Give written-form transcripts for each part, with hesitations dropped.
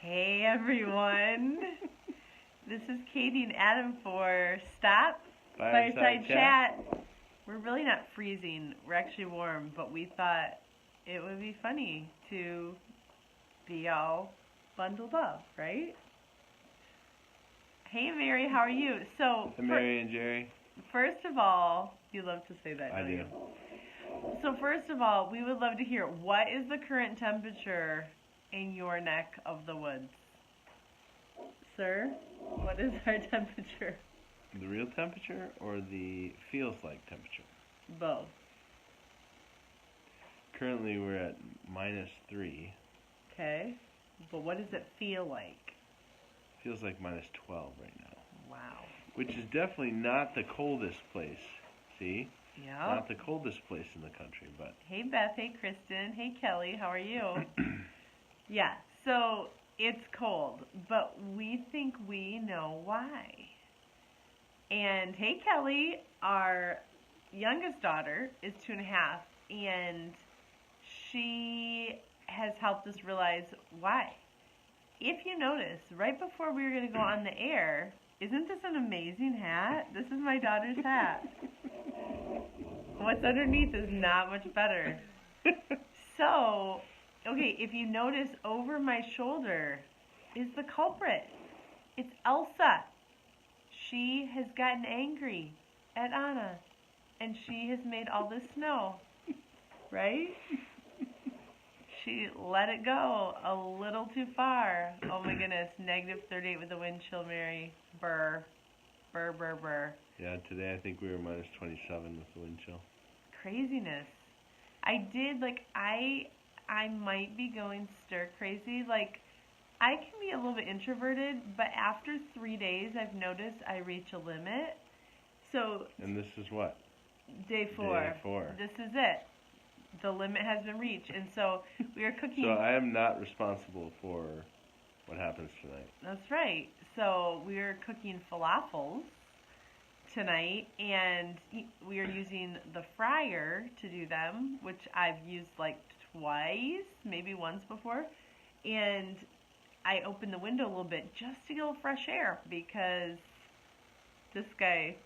Hey everyone, this is Katie and Adam for Stop Fireside Chat. We're really not freezing, we're actually warm, but we thought it would be funny to be all bundled up, right? Hey Mary, how are you? Hey Mary and Jerry. First of all, you love to say that, I don't do. you? So first of all, we would love to hear, what is the current temperature in your neck of the woods? Sir, what is our temperature? The real temperature or the feels like temperature? Both. Currently we're at -3. Okay. But what does it feel like? Feels like -12 right now. Wow. Which is definitely not the coldest place. See? Yeah. Not the coldest place in the country, but... Hey Beth, hey Kristen, hey Kelly, how are you? Yeah, so it's cold, but we think we know why. And hey Kelly, our youngest daughter is 2.5, and she has helped us realize why. If you notice, right before we were going to go on the air, isn't this an amazing hat? This is my daughter's hat. What's underneath is not much better. So, okay, if you notice, over my shoulder is the culprit. It's Elsa. She has gotten angry at Anna, and she has made all this snow, right? She let it go a little too far. Oh my goodness, -38 with the wind chill, Mary. Burr. Burr, burr, burr. Yeah, today I think we were -27 with the wind chill. Craziness. I did, I might be going stir crazy. I can be a little bit introverted, but after 3 days, I've noticed I reach a limit. So. And this is what? Day 4. Day 4. This is it. The limit has been reached, and so we are cooking. So I am not responsible for what happens tonight. That's right. So we are cooking falafels tonight, and we are using the fryer to do them, which I've used twice, maybe once before. And I opened the window a little bit just to get a little fresh air, because this guy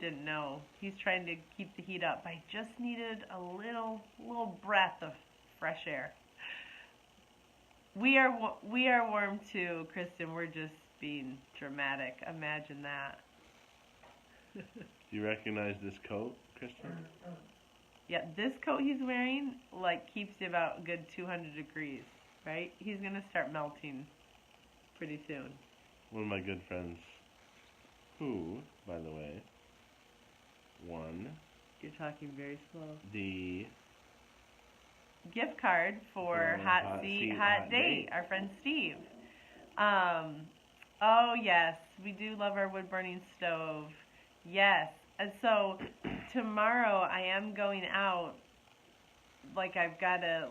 didn't know. He's trying to keep the heat up. I just needed a little breath of fresh air. We are warm too, Kristen. We're just being dramatic. Imagine that. Do you recognize this coat, Kristen? Yeah, this coat he's wearing keeps you about a good 200 degrees, right? He's gonna start melting pretty soon. One of my good friends, who, by the way, won. You're talking very slow. The gift card for Hot Date. Our friend Steve. Oh yes, we do love our wood burning stove. Yes, and so tomorrow I am going out. I've got to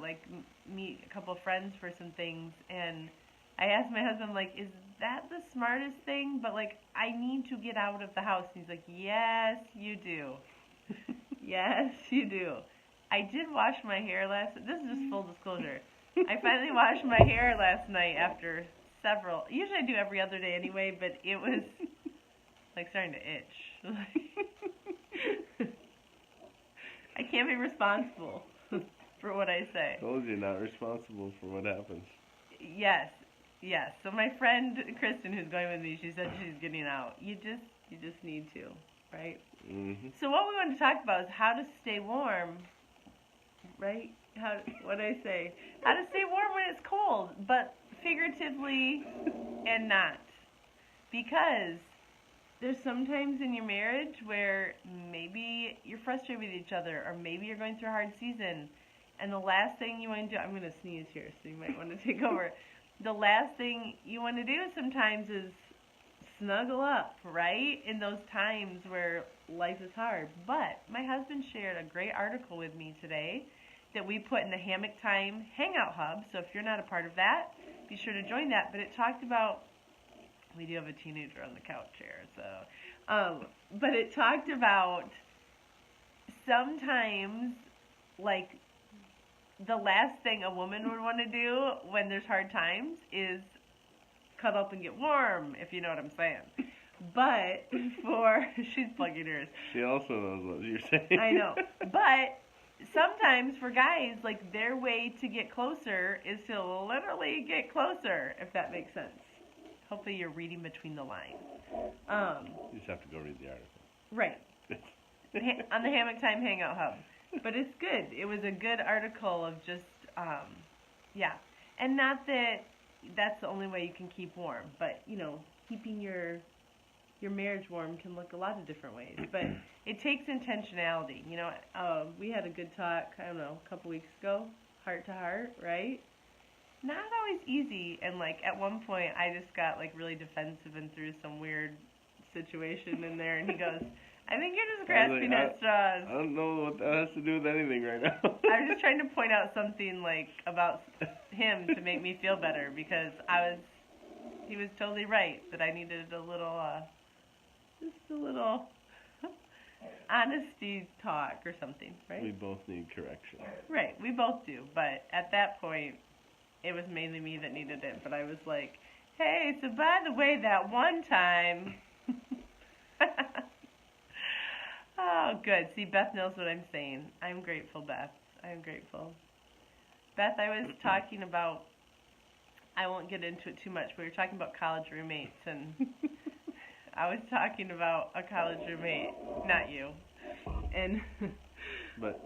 meet a couple of friends for some things, and I asked my husband, is that the smartest thing? But I need to get out of the house. And he's like, yes, you do. Yes, you do. I did wash my hair this is just full disclosure. I finally washed my hair last night after several, usually I do every other day anyway, but it was starting to itch. I can't be responsible for what I say. Told you, not responsible for what happens. Yes. So my friend Kristen, who's going with me, she said she's getting out. You just need to, right? Mm-hmm. So what we want to talk about is how to stay warm, right? What I say? How to stay warm when it's cold, but figuratively and not. Because there's sometimes in your marriage where maybe you're frustrated with each other, or maybe you're going through a hard season, and the last thing you want to do, I'm going to sneeze here, so you might want to take over. The last thing you want to do sometimes is snuggle up, right? In those times where life is hard. But my husband shared a great article with me today that we put in the Hammock Time Hangout Hub. So if you're not a part of that, be sure to join that. But it talked about, we do have a teenager on the couch here, so, but it talked about sometimes, the last thing a woman would want to do when there's hard times is cuddle up and get warm, if you know what I'm saying. But for, she's plugging hers. She also knows what you're saying. I know. But sometimes for guys, like their way to get closer is to literally get closer, if that makes sense. Hopefully you're reading between the lines. You just have to go read the article. Right. On the Hammock Time Hangout Hub. But it's good. It was a good article of just, yeah. And not that that's the only way you can keep warm, but, you know, keeping your marriage warm can look a lot of different ways. But it takes intentionality. You know, we had a good talk, I don't know, a couple weeks ago, heart to heart, right? Not always easy. And, like, at one point, I just got, like, really defensive and threw some weird situation in there. And he goes, I think you're just grasping at straws. I don't know what that has to do with anything right now. I was just trying to point out something, like, about him to make me feel better. Because he was totally right that I needed a little, just a little honesty talk or something, right? We both need correction. Right, we both do. But at that point, it was mainly me that needed it. But I was like, hey, so by the way, that one time... Oh, good. See, Beth knows what I'm saying. I'm grateful, Beth. I'm grateful. Beth, I was talking about... I won't get into it too much, but we were talking about college roommates, and I was talking about a college roommate, not you. And but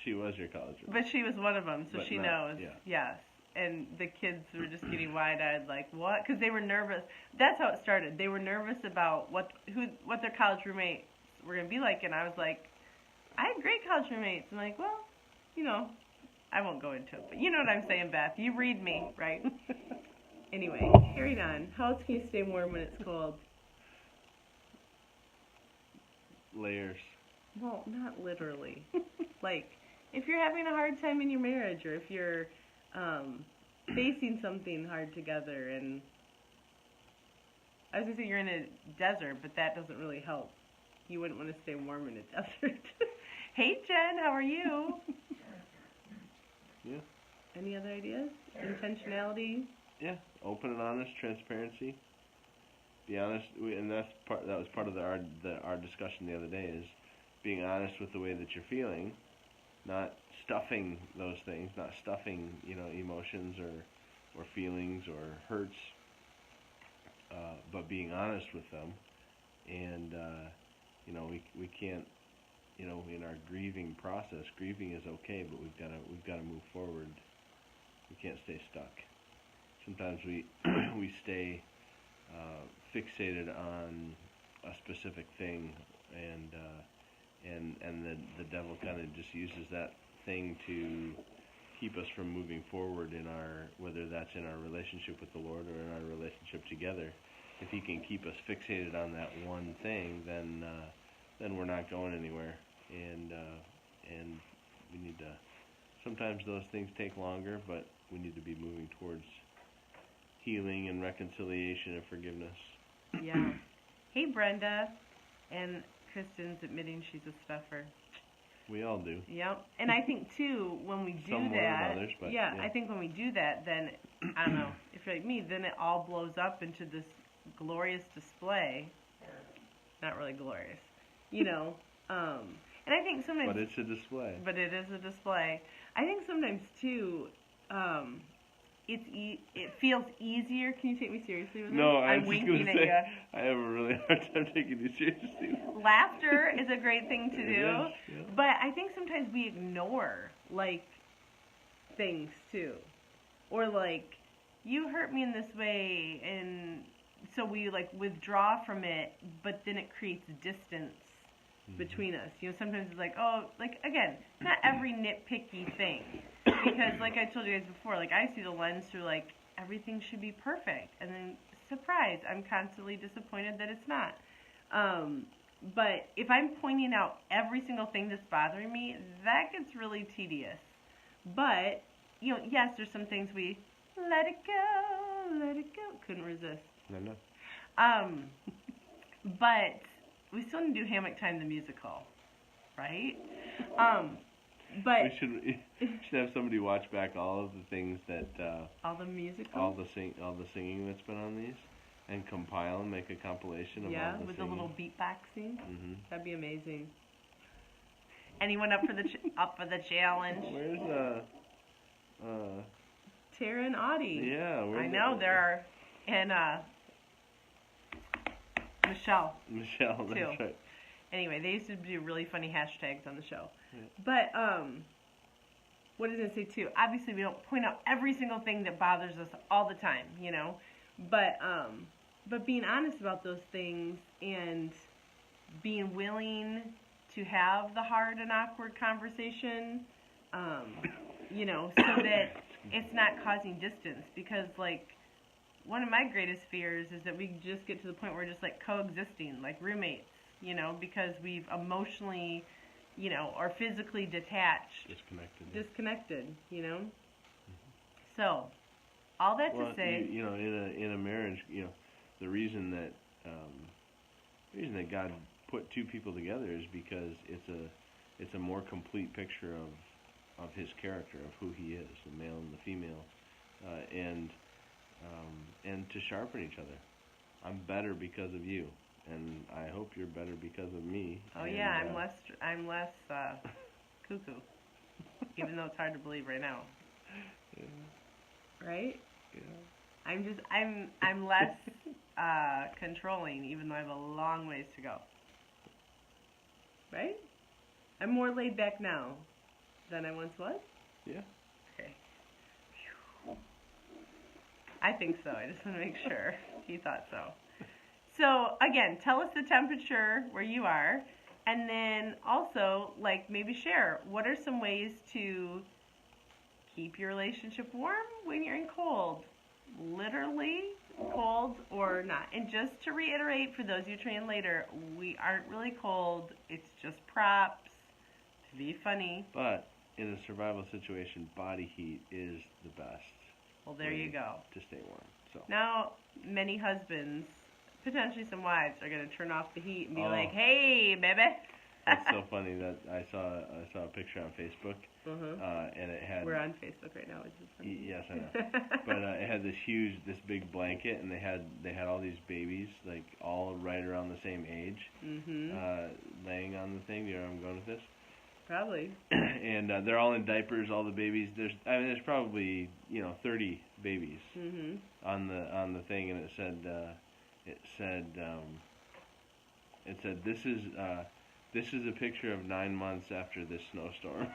she was your college roommate. But she was one of them, so but she not, knows. Yeah. Yes. And the kids were just getting wide-eyed, like, what? Because they were nervous. That's how it started. They were nervous about what their college roommates were going to be like, and I was like, I had great college roommates. I'm like, well, you know, I won't go into it, but you know what I'm saying, Beth. You read me, right? Anyway, carried on. How else can you stay warm when it's cold? Layers. Well, not literally. Like, if you're having a hard time in your marriage, or if you're facing something hard together, and I was going to say you're in a desert, but that doesn't really help. You wouldn't want to stay warm in a desert. Hey, Jen, how are you? Yeah. Any other ideas? Intentionality? Yeah. Open and honest, transparency. Be honest, and that was part of our discussion the other day, is being honest with the way that you're feeling, not stuffing those things, not stuffing, you know, emotions or feelings or hurts, but being honest with them. And you know, we can't, you know, in our grieving process, grieving is okay, but we've got to move forward. We can't stay stuck. Sometimes we stay fixated on a specific thing, and the devil kind of just uses that thing to keep us from moving forward whether that's in our relationship with the Lord or in our relationship together. If he can keep us fixated on that one thing, then we're not going anywhere. And we need to. Sometimes those things take longer, but we need to be moving towards healing and reconciliation and forgiveness. Yeah. Hey, Brenda. And Kristen's admitting she's a stuffer. We all do. Yep. And I think, too, when we do Some more that, than others, but, yeah, I think when we do that, then, I don't know, if you're like me, then it all blows up into this glorious display. Not really glorious. You know, and I think sometimes... But it's a display. But it is a display. I think sometimes, too, it feels easier. Can you take me seriously with this? No, I'm winking just going to say, you. I have a really hard time taking you seriously. Laughter is a great thing to do. Is, yeah. But I think sometimes we ignore, like, things, too. Or, like, you hurt me in this way, and so we, like, withdraw from it, but then it creates distance between us. You know, sometimes it's like, oh, like, again, not every nitpicky thing. Because, like I told you guys before, like, I see the lens through, like, everything should be perfect. And then, surprise, I'm constantly disappointed that it's not. But if I'm pointing out every single thing that's bothering me, that gets really tedious. But, you know, yes, there's some things we let it go. Couldn't resist. No. But we still need to do Hammock Time the musical, right? But we should have somebody watch back all of the things that all the music, all the singing that's been on these, and compile and make a compilation of all the with singing. the little beatboxing. Mhm. That'd be amazing. Anyone up for the challenge? Where's Tara and Audie. Yeah, I know there are, and Michelle. Michelle, that's too. right. Anyway, they used to do really funny hashtags on the show. Yeah. But what I was gonna say too. Obviously, we don't point out every single thing that bothers us all the time, you know. But being honest about those things and being willing to have the hard and awkward conversation, you know, so that it's not causing distance. Because, like, one of my greatest fears is that we just get to the point where we're just, like, coexisting, like roommates, you know, because we've emotionally, you know, or physically detached. Disconnected, you know. Mm-hmm. So, all that to say... You know, in a marriage, you know, the reason that God put two people together is because it's a more complete picture of his character, of who he is, the male and the female, and to sharpen each other. I'm better because of you, and I hope you're better because of me. Oh and, yeah, I'm less cuckoo, even though it's hard to believe right now. Yeah. Right? Yeah. I'm less controlling, even though I have a long ways to go. Right? I'm more laid back now than I once was? Yeah. Okay. I think so. I just want to make sure he thought so. So, again, tell us the temperature where you are, and then also, like, maybe share what are some ways to keep your relationship warm when you're in cold? Literally cold or not. And just to reiterate, for those of you tuning in later, we aren't really cold. It's just props to be funny. But in a survival situation, body heat is the best. Well, there you go. To stay warm. So now, many husbands, potentially some wives, are going to turn off the heat and be like, "Hey, baby." That's so funny that I saw a picture on Facebook, and it had. We're on Facebook right now, which is funny. Yes, I know. But it had this big blanket, and they had all these babies, like all right around the same age, laying on the thing. You know where I'm going with this? Probably. And they're all in diapers. All the babies. There's probably 30 babies on the thing, and it said this is a picture of 9 months after this snowstorm.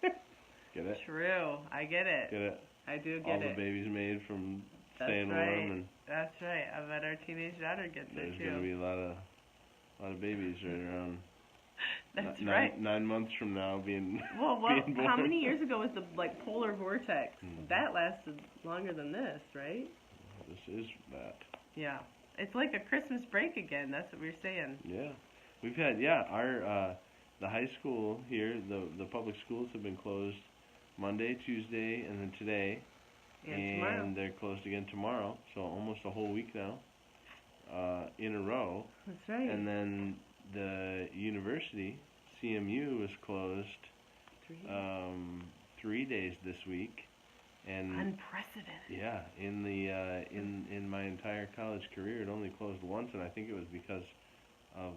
Get it? True. I get it. Get it? I do get it. All the babies made from staying warm. And that's right. I bet our teenage daughter gets it too. There's going to be a lot of babies right around. That's right. 9 months from now being being born. How many years ago was the polar vortex? That lasted longer than this, right? This is that. Yeah. It's like a Christmas break again. That's what we're saying. Yeah. We've had, our, the high school here, the public schools have been closed Monday, Tuesday, and then today. And tomorrow. They're closed again tomorrow, so almost a whole week now, in a row. That's right. And then the university, CMU, is closed 3 days this week. And unprecedented. Yeah, in my entire college career, it only closed once, and I think it was because of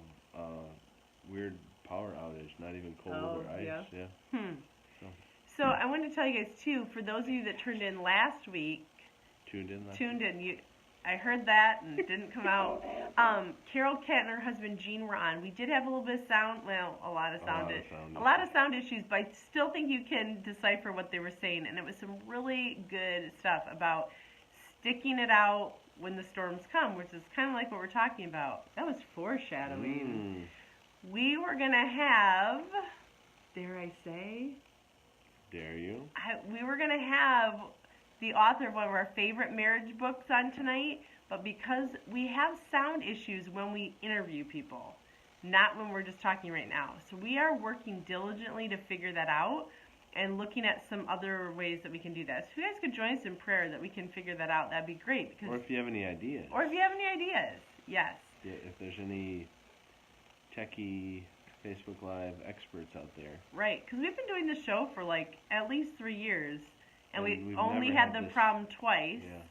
weird power outage, not even cold or ice. Yeah. So I wanted to tell you guys too, for those of you that tuned in last week. I heard that and it didn't come out. Carol Kent and her husband Gene were on. We did have a little bit of sound, a lot of sound issues, but I still think you can decipher what they were saying. And it was some really good stuff about sticking it out when the storms come, which is kind of like what we're talking about. That was foreshadowing. We were going to have, dare I say? Dare you? We were going to have the author of one of our favorite marriage books on tonight, but because we have sound issues when we interview people, not when we're just talking right now. So we are working diligently to figure that out and looking at some other ways that we can do that. So if you guys could join us in prayer that we can figure that out, that'd be great. Or if you have any ideas. Yes. Yeah, if there's any techie Facebook Live experts out there. Right, because we've been doing the show for like at least 3 years, and And we we've only never had had the this- problem twice, Yeah.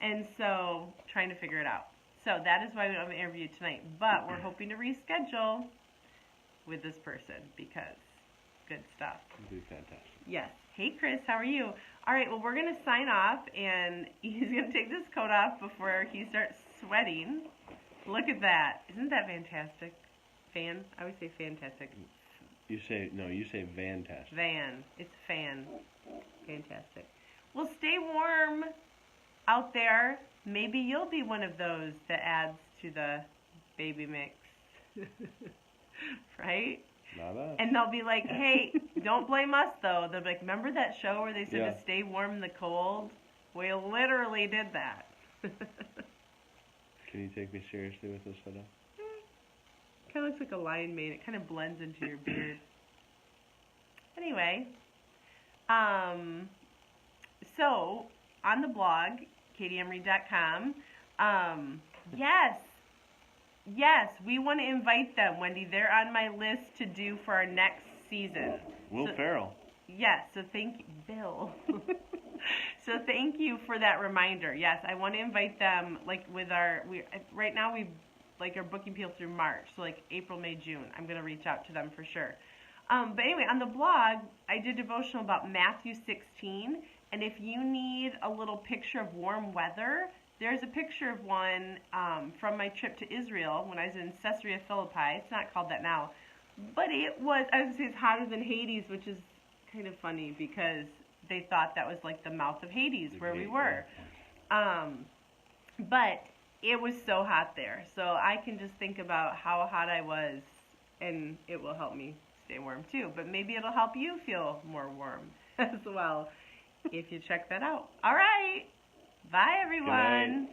and so trying to figure it out. So that is why we don't have an interview tonight, but we're hoping to reschedule with this person because good stuff. It'll be fantastic. Yes. Hey, Chris, how are you? All right, well, we're going to sign off, and he's going to take this coat off before he starts sweating. Look at that. Isn't that fantastic? Fan? I always say fantastic. You say fantastic. Van. It's fan. Fantastic. Well, stay warm out there. Maybe you'll be one of those that adds to the baby mix. Right? Not us. And they'll be like, hey, don't blame us, though. They'll be like, remember that show where they said Yeah. to stay warm in the cold? We literally did that. Can you take me seriously with this photo? Kind of looks like a lion mane. It kind of blends into your beard. Anyway, so on the blog, katieemery.com, yes, we want to invite them, Wendy. They're on my list to do for our next season. Will Ferrell. Yes, so thank you, Bill. So thank you for that reminder. Yes, I want to invite them, like with right now we are booking people through March, so like April, May, June. I'm going to reach out to them for sure. But anyway, on the blog, I did a devotional about Matthew 16, and if you need a little picture of warm weather, there's a picture of one from my trip to Israel when I was in Caesarea Philippi. It's not called that now, but it was, I would say it's hotter than Hades, which is kind of funny because they thought that was like the mouth of Hades where we were. But it was so hot there, so I can just think about how hot I was, and it will help me stay warm too. But maybe it'll help you feel more warm as well if you check that out. All right. Bye, everyone. Good night.